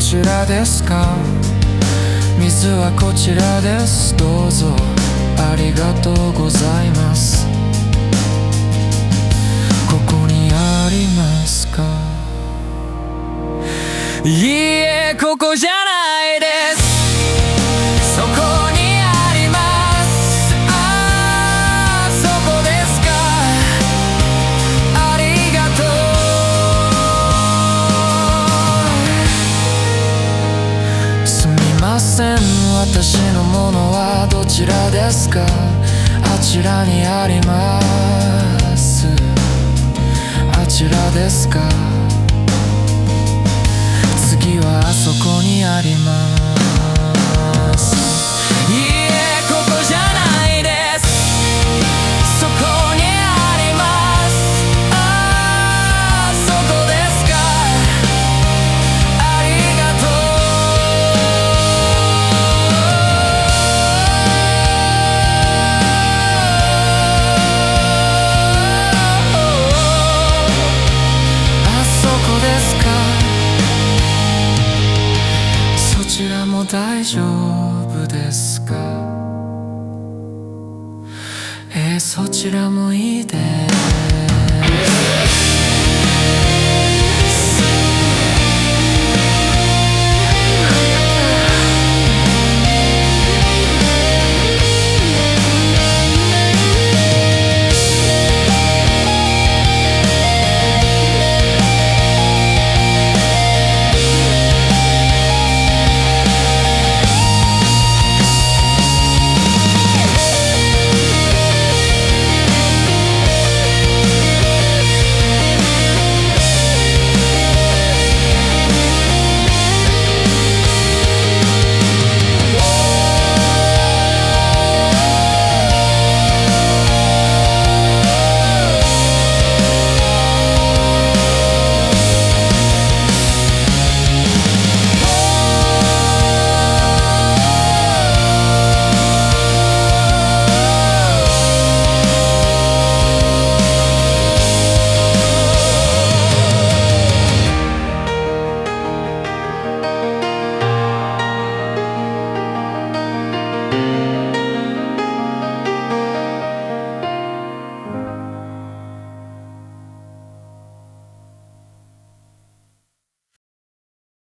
ちらですか？水はこちらです。どうぞ。ありがとうございます。ここにありますか？いいえ、ここじゃないです。そこにあります。ああ、そこですか。ありがとう。すみません、私のものはどちらですか？あちらにあります。あちらですか？次はあそこにあります。いいえ、ここじゃないです。そこにあります。ああ、そこですか。ありがとう。あそこですか。そちらも大丈夫ですか？そちらもいいです。